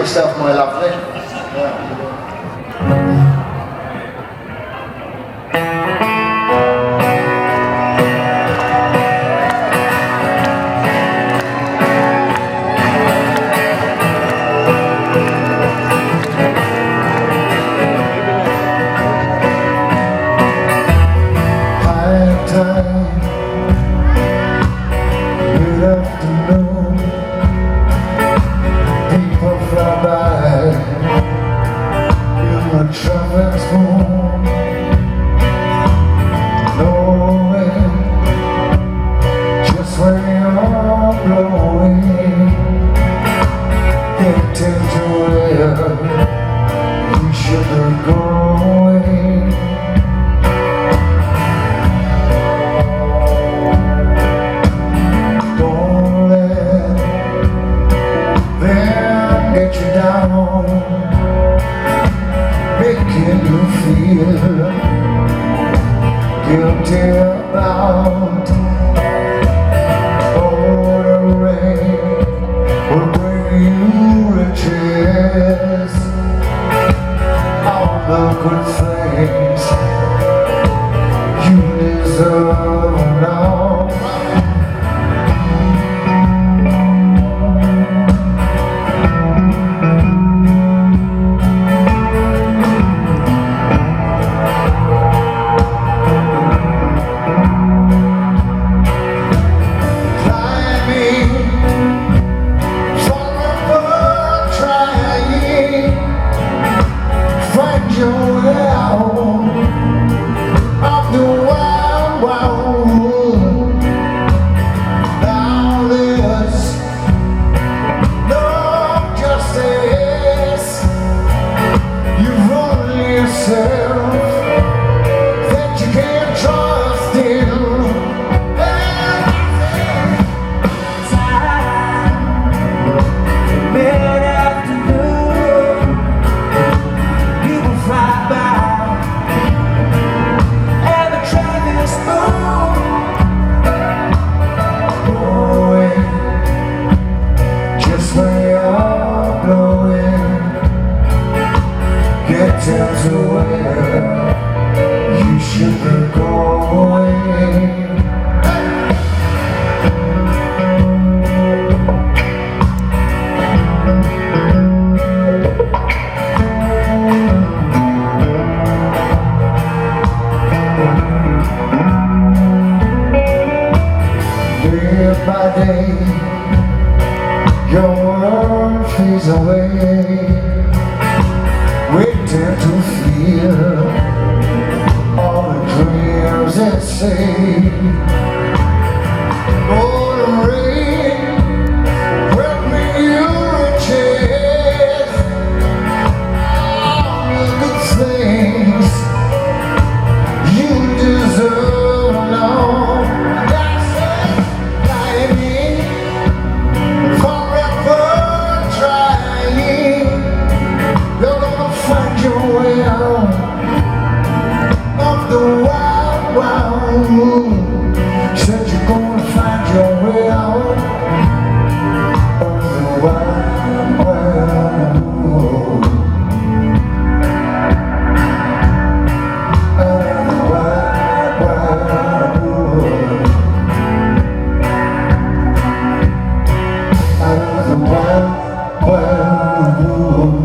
yourself, my lovely. High tide, good afternoon. People fly by in the traffic's moon, knowing just where you're blowing, getting to where you should be going. Don't let them get you down, making you feel guilty about. Oh, the rain will bring you riches, all the good things you deserve now. That you can't trust in. Mid-afternoon, people fly by, and the traffic's going just where you're blowing, getting to where you should be going. Day by day, your world fades away, waiting to feel all the dreams that say, oh, the rain will bring you riches, all the good things you deserve now. That's it, lying, forever trying, you're gonna find your way out of the wild, wild moon. Said you're gonna find your way out of the wild, wild moon. Out of the wild, wild moon. Out of the wild, wild moon.